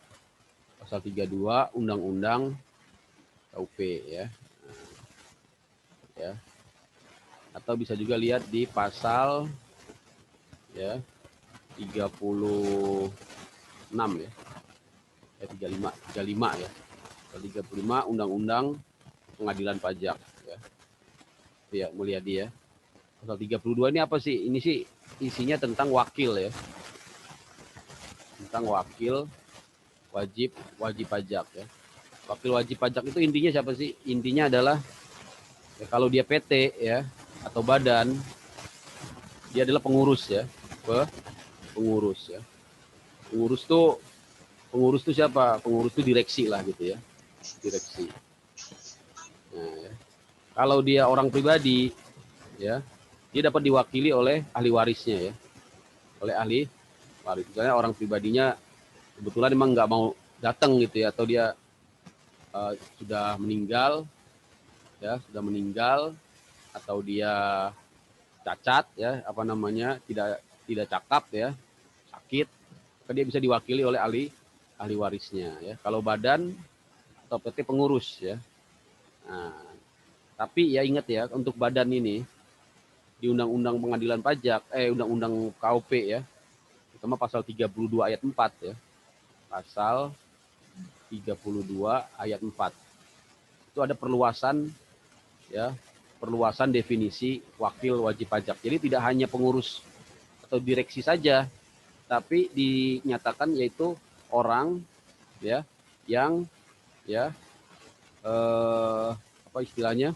Pasal 32 Undang-Undang KUP ya. Ya. Atau bisa juga lihat di pasal ya 36 ya. 35 ya. Pasal 35 Undang-Undang Pengadilan Pajak ya. Ya, Mulyadi ya. Pasal 32 ini apa sih? Ini sih isinya tentang wakil ya. Tentang wakil wajib pajak ya. Wakil wajib pajak itu intinya siapa sih? Intinya adalah ya, kalau dia PT ya atau badan, dia adalah pengurus ya. Pengurus ya. Pengurus tuh siapa? Pengurus tuh direksi lah gitu ya. Direksi. Nah, ya. Kalau dia orang pribadi ya, dia dapat diwakili oleh ahli warisnya ya. Oleh ahli waris. Misalnya orang pribadinya kebetulan emang nggak mau datang gitu ya, atau dia sudah meninggal ya, atau dia cacat ya, apa namanya, tidak cakap ya, sakit, maka dia bisa diwakili oleh ahli warisnya ya. Kalau badan atau PT pengurus ya. Nah, tapi ya ingat ya, untuk badan ini di Undang-Undang Pengadilan Pajak, Undang-Undang KUP ya, terutama pasal 32 ayat 4 ya. Pasal 32 ayat 4. Itu ada perluasan ya, perluasan definisi wakil wajib pajak. Jadi tidak hanya pengurus atau direksi saja, tapi dinyatakan yaitu orang ya yang ya apa istilahnya?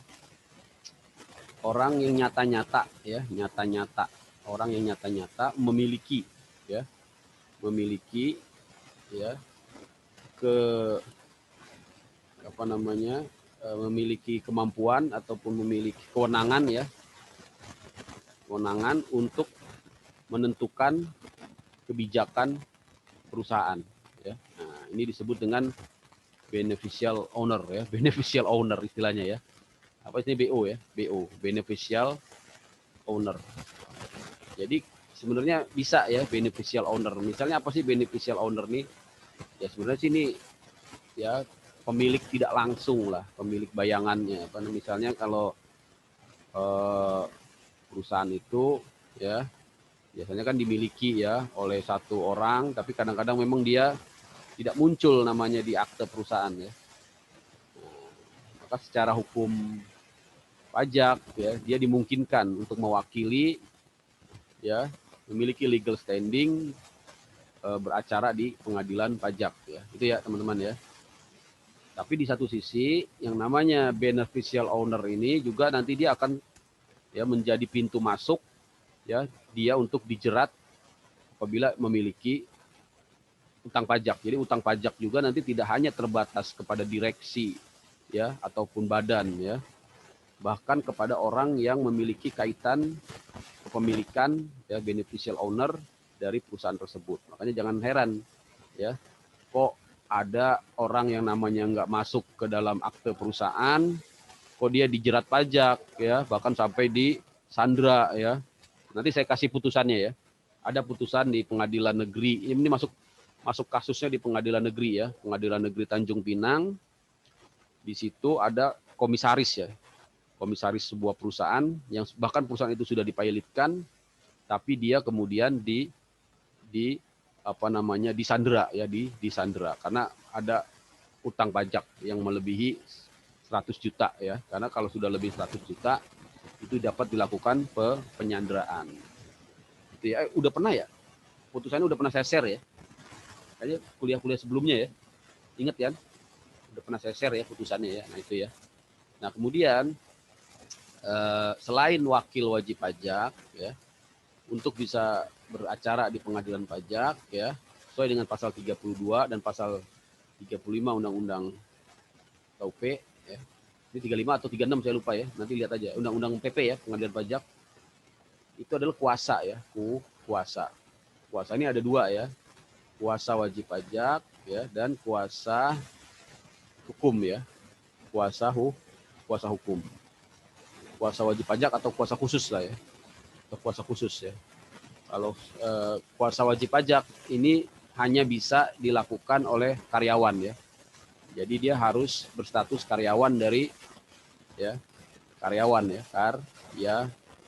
Orang yang nyata-nyata ya, orang yang nyata-nyata memiliki ya memiliki kemampuan ataupun memiliki kewenangan ya, kewenangan untuk menentukan kebijakan perusahaan ya. Nah, ini disebut dengan beneficial owner ya, beneficial owner istilahnya ya. Apa ini BO ya? BO, beneficial owner. Jadi sebenarnya bisa ya beneficial owner. Misalnya apa sih beneficial owner nih? Ya sebenarnya sini ya pemilik tidak langsung lah, pemilik bayangannya. Misalnya kalau perusahaan itu ya biasanya kan dimiliki ya oleh satu orang, tapi kadang-kadang memang dia tidak muncul namanya di akte perusahaan ya. Maka secara hukum pajak ya dia dimungkinkan untuk mewakili ya, memiliki legal standing beracara di pengadilan pajak ya. Itu ya teman-teman ya. Tapi di satu sisi yang namanya beneficial owner ini juga nanti dia akan ya menjadi pintu masuk ya dia untuk dijerat apabila memiliki utang pajak. Jadi utang pajak juga nanti tidak hanya terbatas kepada direksi ya ataupun badan ya. Bahkan kepada orang yang memiliki kaitan kepemilikan ya beneficial owner dari perusahaan tersebut. Makanya jangan heran ya kok ada orang yang namanya nggak masuk ke dalam akte perusahaan, kok dia dijerat pajak ya, bahkan sampai di sandra ya. Nanti saya kasih putusannya ya. Ada putusan di pengadilan negeri. Ini masuk kasusnya di pengadilan negeri ya, pengadilan negeri Tanjung Pinang. Di situ ada komisaris ya, komisaris sebuah perusahaan yang bahkan perusahaan itu sudah dipilotkan, tapi dia kemudian disandra ya, disandra karena ada utang pajak yang melebihi 100 juta ya. Karena kalau sudah lebih 100 juta itu dapat dilakukan penyanderaan. Itu ya, udah pernah ya? Putusannya udah pernah saya share ya. Kayaknya kuliah-kuliah sebelumnya ya. Ingat kan? Udah pernah saya share ya putusannya ya. Nah itu ya. Nah kemudian selain wakil wajib pajak ya, untuk bisa beracara di pengadilan pajak ya, sesuai dengan pasal 32 dan pasal 35 Undang-Undang KUP ya. Ini 35 atau 36 saya lupa ya. Nanti lihat aja Undang-Undang PP ya, pengadilan pajak. Itu adalah kuasa ya, kuasa. Kuasa ini ada dua ya. Kuasa wajib pajak ya dan kuasa hukum ya. Kuasa hukum. Kuasa wajib pajak atau kuasa khusus lah ya. Atau kuasa khusus ya. Kalau kuasa wajib pajak ini hanya bisa dilakukan oleh karyawan ya. Jadi dia harus berstatus karyawan dari ya karyawan ya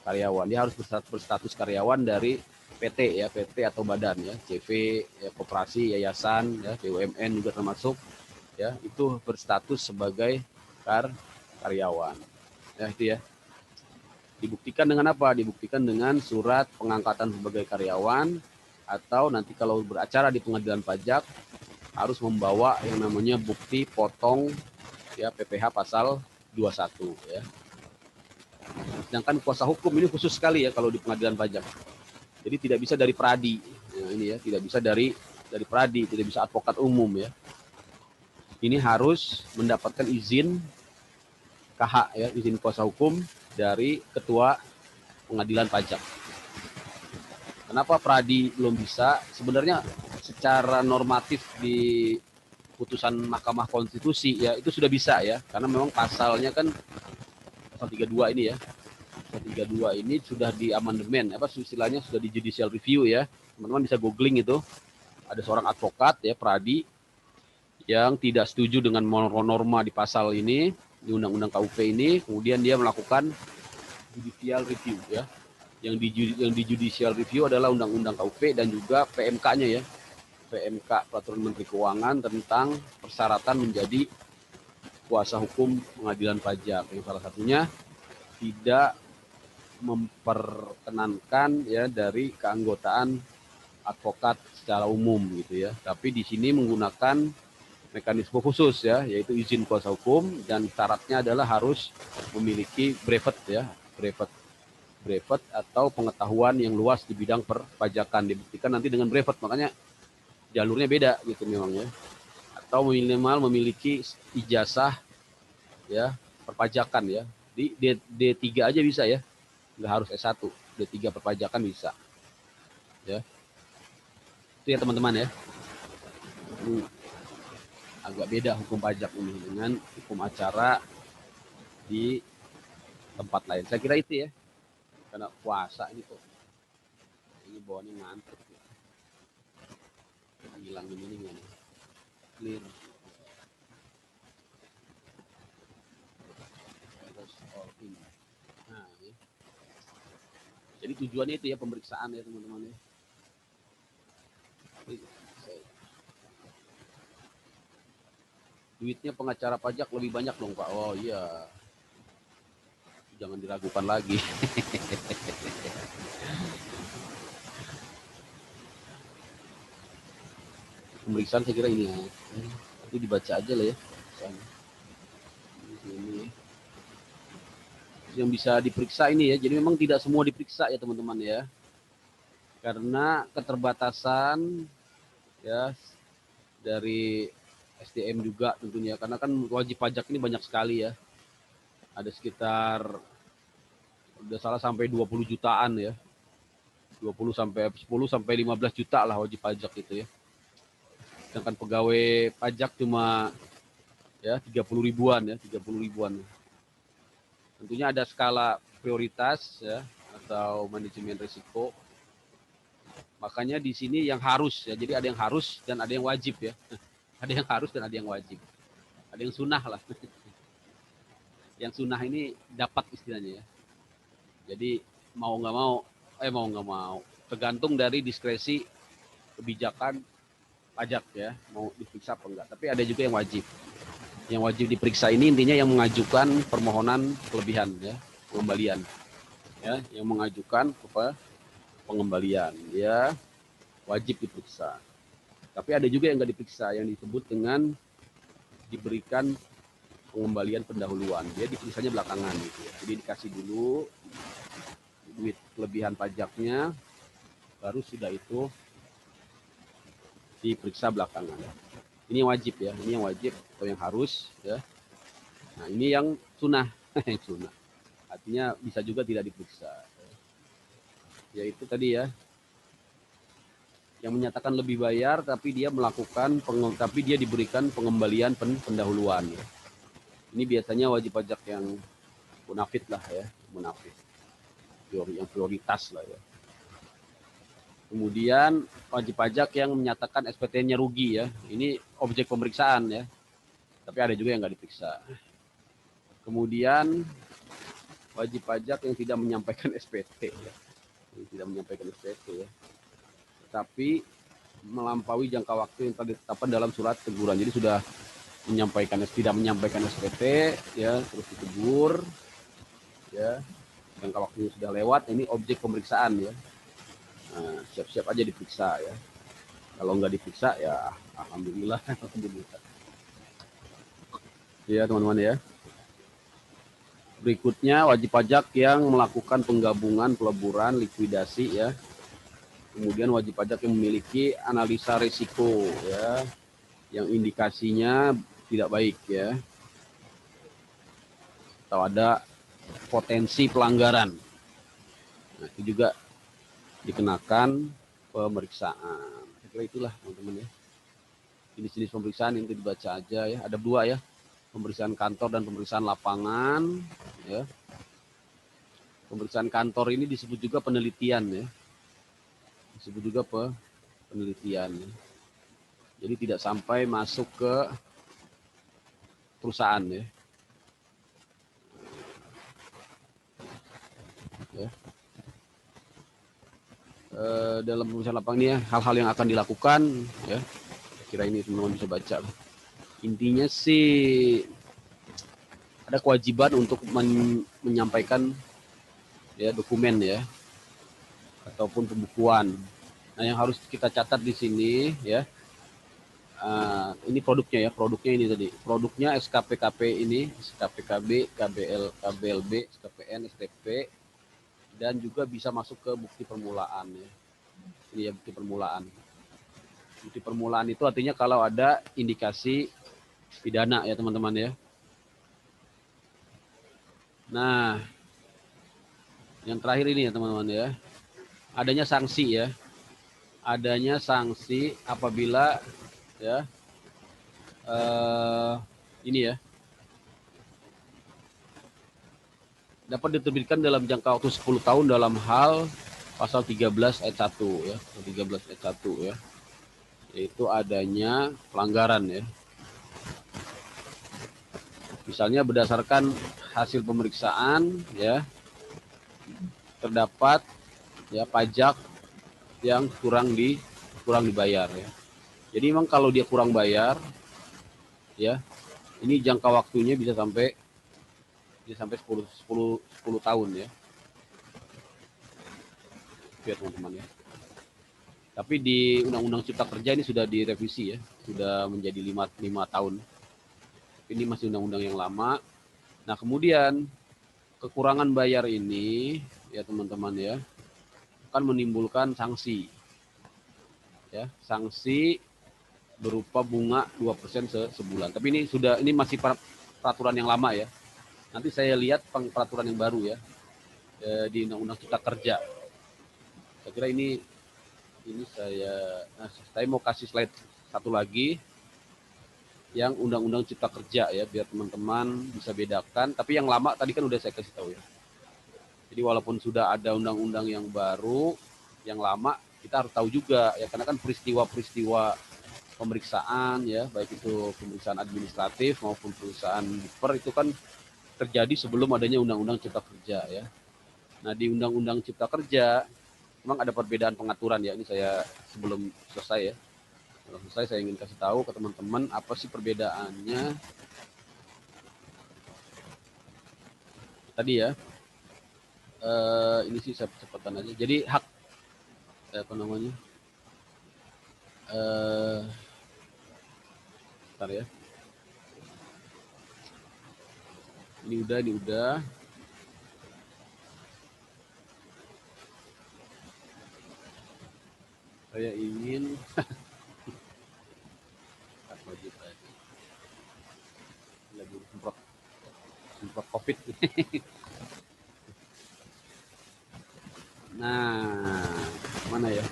karyawan. Dia harus berstatus karyawan dari PT ya, PT atau badan ya, CV ya, koperasi, yayasan ya, BUMN juga termasuk ya, itu berstatus sebagai karyawan. Ya itu ya. Dibuktikan dengan apa? Dibuktikan dengan surat pengangkatan sebagai karyawan, atau nanti kalau beracara di pengadilan pajak harus membawa yang namanya bukti potong ya PPh pasal 21 ya. Sedangkan kuasa hukum ini khusus sekali ya kalau di pengadilan pajak. Jadi tidak bisa dari pradi. Nah, ini ya, tidak bisa dari pradi, tidak bisa advokat umum ya. Ini harus mendapatkan izin KH ya, izin kuasa hukum dari ketua pengadilan pajak. Kenapa pradi belum bisa? Sebenarnya secara normatif di putusan Mahkamah Konstitusi ya itu sudah bisa ya, karena memang pasalnya kan pasal 32 ini ya. Pasal 32 ini sudah di amandemen, istilahnya sudah di judicial review ya. Teman-teman bisa googling itu. Ada seorang advokat ya, pradi, yang tidak setuju dengan norma di pasal ini, di Undang-Undang KUP ini, kemudian dia melakukan judicial review ya. Yang di judicial review adalah Undang-Undang KUP dan juga PMK-nya ya. PMK Peraturan Menteri Keuangan tentang persyaratan menjadi kuasa hukum pengadilan pajak. Yang salah satunya tidak memperkenankan ya dari keanggotaan advokat secara umum gitu ya. Tapi di sini menggunakan mekanisme khusus ya, yaitu izin kuasa hukum, dan syaratnya adalah harus memiliki brevet ya, brevet atau pengetahuan yang luas di bidang perpajakan. Dibuktikan nanti dengan brevet, makanya jalurnya beda gitu memang ya. atau minimal memiliki ijazah ya perpajakan ya. Di D3 aja bisa ya. Nggak harus S1, D3 perpajakan bisa. Ya. Itu ya teman-teman ya. Ini agak beda hukum pajak ini dengan hukum acara di tempat lain. Saya kira itu ya. Karena puasa ini kok. Ini bawaannya ngantuk ya. Hilang ini nih. Clear. Nah, ya. Jadi tujuannya itu ya pemeriksaan ya teman-teman ya. Duitnya pengacara pajak lebih banyak dong Pak. Oh iya. Jangan diragukan lagi. Pemeriksaan saya kira ini ya. Nanti dibaca aja lah ya. Ini. Yang bisa diperiksa ini ya. Jadi memang tidak semua diperiksa ya teman-teman ya. Karena keterbatasan ya dari SDM juga tentunya. Karena kan wajib pajak ini banyak sekali ya. Ada sekitar udah salah sampai 20 jutaan ya. 20 sampai 10 sampai 15 juta lah wajib pajak itu ya. Sedangkan pegawai pajak cuma ya 30 ribuan ya, 30 ribuan. Tentunya ada skala prioritas ya atau manajemen risiko. Makanya di sini yang harus ya. Jadi ada yang harus dan ada yang wajib ya. Ada yang harus dan ada yang wajib. Ada yang sunnah lah. Yang sunnah ini dapat istilahnya ya. Jadi mau nggak mau tergantung dari diskresi kebijakan pajak ya, mau diperiksa apa enggak. Tapi ada juga yang wajib. Yang wajib diperiksa ini intinya yang mengajukan permohonan kelebihan ya, pengembalian. Ya, yang mengajukan pengembalian ya wajib diperiksa. Tapi ada juga yang nggak diperiksa, yang disebut dengan diberikan pengembalian pendahuluan. Dia diperiksanya belakangan gitu ya. Jadi dikasih dulu duit kelebihan pajaknya, baru sudah itu diperiksa belakangan. Ini yang wajib ya, ini yang wajib atau yang harus ya. Nah ini yang sunnah, yang sunnah. Artinya bisa juga tidak diperiksa. Yaitu tadi ya, yang menyatakan lebih bayar tapi dia diberikan pengembalian pendahuluan ya. Ini biasanya wajib pajak yang munafik lah ya, munafik. Yang prioritas lah ya. Kemudian wajib pajak yang menyatakan SPT-nya rugi ya. Ini objek pemeriksaan ya. Tapi ada juga yang nggak diperiksa. Kemudian wajib pajak yang tidak menyampaikan SPT ya. Yang tidak menyampaikan SPT ya. Tapi melampaui jangka waktu yang telah ditetapkan dalam surat teguran. Jadi sudah tidak menyampaikan SPT ya, terus ditegur ya. Jangka waktunya sudah lewat, ini objek pemeriksaan ya. Nah, siap-siap aja diperiksa ya. Kalau nggak diperiksa ya alhamdulillah, alhamdulillah. Ya teman-teman ya. Berikutnya wajib pajak yang melakukan penggabungan, peleburan, likuidasi ya. Kemudian wajib pajak yang memiliki analisa risiko ya, yang indikasinya tidak baik ya. Atau ada potensi pelanggaran. Nah, itu juga dikenakan pemeriksaan. Saya kira itulah teman-teman ya. Jenis-jenis pemeriksaan itu dibaca aja ya. Ada dua ya. Pemeriksaan kantor dan pemeriksaan lapangan ya. Pemeriksaan kantor ini disebut juga penelitian ya. Disebut juga penelitian ya. Jadi tidak sampai masuk ke perusahaan ya. Ya. Dalam pemeriksaan lapangan ini hal-hal yang akan dilakukan ya. Kira ini teman-teman bisa baca. Intinya sih ada kewajiban untuk menyampaikan ya dokumen ya ataupun pembukuan. Nah, yang harus kita catat di sini ya. Ini produknya ya, produknya ini tadi. Produknya SKPKP ini, SKPKB, KBLB, SKPN, STP, dan juga bisa masuk ke bukti permulaan ya. Ini ya bukti permulaan. Bukti permulaan itu artinya kalau ada indikasi pidana ya teman-teman ya. Nah, yang terakhir ini ya teman-teman ya, adanya sanksi ya. Adanya sanksi apabila ya ini ya dapat diterbitkan dalam jangka waktu 10 tahun dalam hal pasal 13 ayat 1 ya, 13 ayat 1 ya. Yaitu adanya pelanggaran ya. Misalnya berdasarkan hasil pemeriksaan ya terdapat ya pajak yang kurang dibayar ya. Jadi memang kalau dia kurang bayar ya, ini jangka waktunya bisa sampai 10 tahun ya. Biar teman-teman ya. Tapi di Undang-Undang Cipta Kerja ini sudah direvisi ya, sudah menjadi 5 tahun. Ini masih undang-undang yang lama. Nah, kemudian kekurangan bayar ini ya teman-teman ya akan menimbulkan sanksi. Ya, sanksi berupa bunga 2% sebulan. Tapi ini masih peraturan yang lama ya. Nanti saya lihat peraturan yang baru ya di Undang-Undang Cipta Kerja. Saya kira ini saya mau kasih slide satu lagi yang Undang-Undang Cipta Kerja ya, biar teman-teman bisa bedakan. Tapi yang lama tadi kan udah saya kasih tahu ya. Jadi walaupun sudah ada undang-undang yang baru, yang lama kita harus tahu juga ya, karena kan peristiwa-peristiwa pemeriksaan ya, baik itu pemeriksaan administratif maupun pemeriksaan per itu kan terjadi sebelum adanya Undang-Undang Cipta Kerja ya. Nah, di Undang-Undang Cipta Kerja memang ada perbedaan pengaturan ya. Ini saya sebelum selesai ya. Kalau selesai saya ingin kasih tahu ke teman-teman apa sih perbedaannya tadi ya. Ini sih saya cepatan aja. Jadi hak apa namanya? Bentar ya. Ini udah. Saya ingin lagi semprot COVID. Nah, mana ya?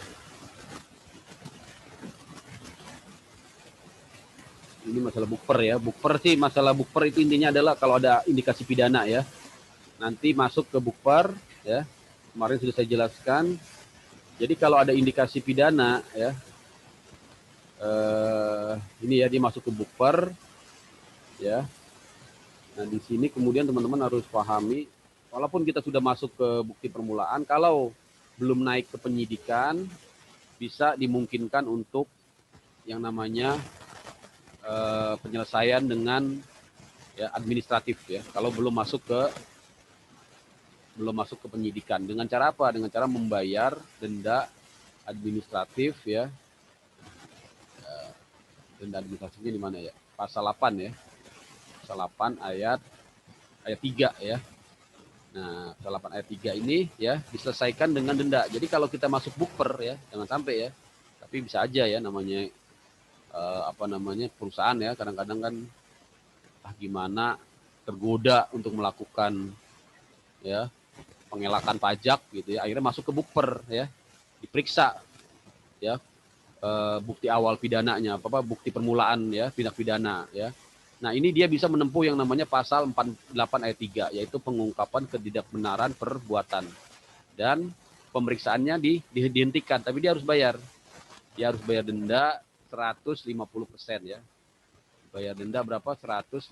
Ini masalah bukper ya. Masalah bukper itu intinya adalah kalau ada indikasi pidana ya. Nanti masuk ke bukper ya. Kemarin sudah saya jelaskan. Jadi kalau ada indikasi pidana ya, ini ya dia masuk ke bukper ya. Nah di sini kemudian teman-teman harus pahami, walaupun kita sudah masuk ke bukti permulaan, kalau belum naik ke penyidikan bisa dimungkinkan untuk yang namanya penyelesaian dengan ya administratif ya. Kalau belum masuk ke penyidikan, dengan cara apa? Dengan cara membayar denda administratif ya. Denda administratifnya di mana ya? Pasal 8 ya. Pasal 8 ayat 3 ya. Nah, pasal 8 ayat 3 ini ya diselesaikan dengan denda. Jadi kalau kita masuk bukper ya, jangan sampai ya. Tapi bisa aja ya namanya perusahaan ya, kadang-kadang kan gimana tergoda untuk melakukan ya pengelakan pajak gitu ya, akhirnya masuk ke bukper ya, diperiksa ya bukti awal pidananya, bukti permulaan ya, tindak pidana ya. Nah, ini dia bisa menempuh yang namanya pasal 48 ayat 3 yaitu pengungkapan ketidakbenaran perbuatan. Dan pemeriksaannya dihentikan, tapi dia harus bayar. Dia harus bayar denda 150% ya. Bayar denda berapa? 150%.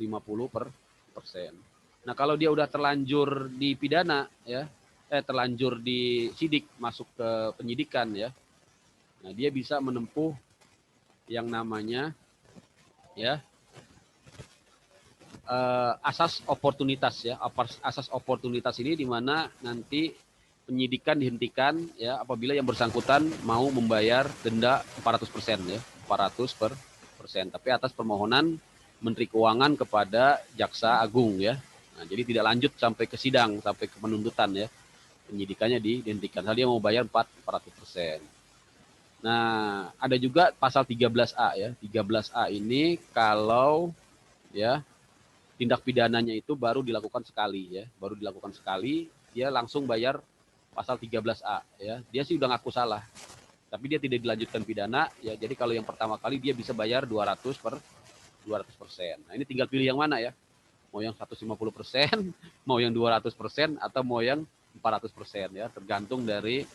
Nah, kalau dia udah terlanjur di pidana ya, terlanjur di sidik masuk ke penyidikan ya. Nah, dia bisa menempuh yang namanya ya asas oportunitas ya. Asas oportunitas ini di mana nanti penyidikan dihentikan ya apabila yang bersangkutan mau membayar denda 400% ya, 400%. Tapi atas permohonan Menteri Keuangan kepada Jaksa Agung ya. Nah, jadi tidak lanjut sampai ke sidang, sampai ke penuntutan ya. Penyidikannya dihentikan. Dia mau bayar 400%. Nah, ada juga pasal 13A ya. 13A ini kalau ya tindak pidananya itu baru dilakukan sekali ya, baru dilakukan sekali, dia langsung bayar pasal 13A ya. Dia sih udah ngaku salah, tapi dia tidak dilanjutkan pidana ya. Jadi kalau yang pertama kali dia bisa bayar 200%. Nah, ini tinggal pilih yang mana ya. Mau yang 150%, mau yang 200%, atau mau yang 400% ya, tergantung dari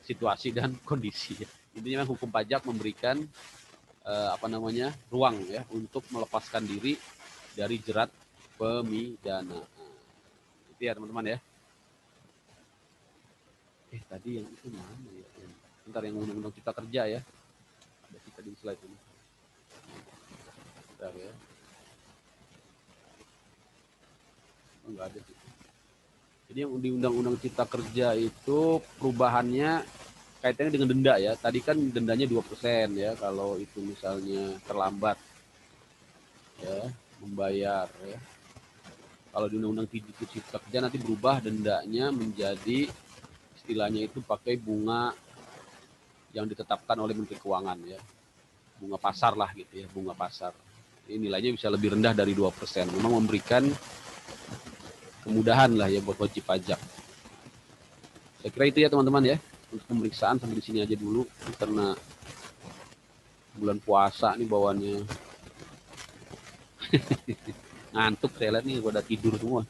situasi dan kondisi. Intinya hukum pajak memberikan ruang ya untuk melepaskan diri dari jerat pemidanaan. Itu ya teman-teman ya. Tadi yang itu mana ya? Bentar, yang undang-undang cipta kerja ya. Ada kita di slide ini. Bentar ya. Enggak ada sih. Jadi yang di undang-undang cipta kerja itu perubahannya kaitannya dengan denda ya. Tadi kan dendanya 2% ya kalau itu misalnya terlambat ya membayar ya. Kalau di undang-undang cipta kerja nanti berubah dendanya menjadi istilahnya itu pakai bunga yang ditetapkan oleh Menteri Keuangan ya. Bunga pasar lah gitu ya, bunga pasar. Ini nilainya bisa lebih rendah dari 2%. Memang memberikan kemudahan lah ya buat wajib pajak. Saya kira itu ya teman-teman ya. Untuk pemeriksaan sampai di sini aja dulu karena bulan puasa nih bawaannya. Ngantuk saya lihat nih, pada tidur semua.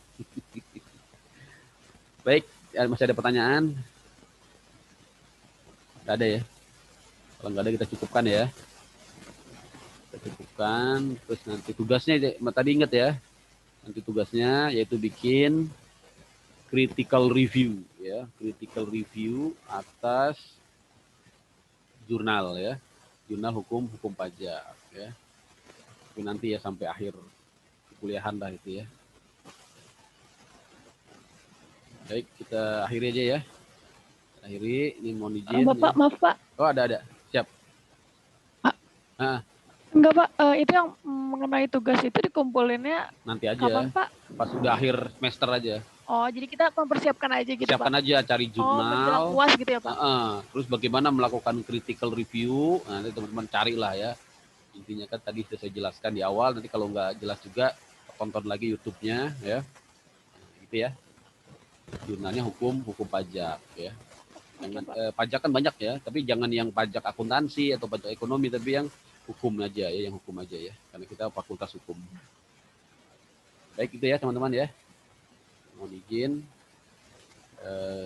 Baik, masih ada pertanyaan? Nggak ada ya? Kalau nggak ada kita cukupkan ya. Kita cukupkan, terus nanti tugasnya tadi ingat ya. Nanti tugasnya yaitu bikin critical review ya, critical review atas jurnal ya, jurnal hukum pajak ya. Itu nanti ya sampai akhir kuliahan lah itu ya. Baik, kita akhiri aja ya. Akhiri, ini mohon izin. Bapak, ya. maaf Pak. Oh ada, siap. Pak. Enggak Pak, itu yang mengenai tugas itu dikumpulinnya nanti aja. Kapan Pak? Pas udah akhir semester aja. Oh, jadi kita mempersiapkan aja gitu Siapkan Pak? aja, cari jurnal. UAS gitu ya Pak? Terus bagaimana melakukan critical review, nanti teman-teman carilah ya. Intinya kan tadi sudah saya jelaskan di awal, nanti kalau nggak jelas juga tonton lagi YouTube-nya ya. Gitu ya. Jurnalnya hukum pajak ya. Jangan, pajak kan banyak ya, tapi jangan yang pajak akuntansi atau pajak ekonomi, tapi yang hukum aja ya, yang hukum aja ya. Karena kita fakultas hukum. Baik itu ya teman-teman ya. Mohon izin,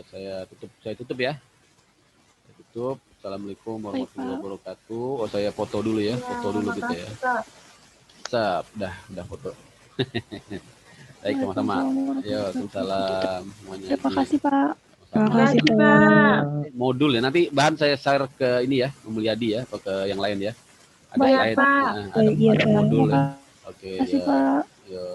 saya tutup ya. Saya tutup. Assalamualaikum warahmatullahi wabarakatuh. Oh, saya foto dulu ya, foto dulu gitu ya. Sap, udah foto. Baik sama-sama. Ya, waalaikumsalam semuanya. Terima kasih Pak. Terima kasih Pak. Modul ya, nanti bahan saya share ke ini ya, Mulyadi ya, atau ke yang lain ya. Ada Baik, slide, Pak. ada modul ya. Oke, Terima kasih ya. Pak. Ya.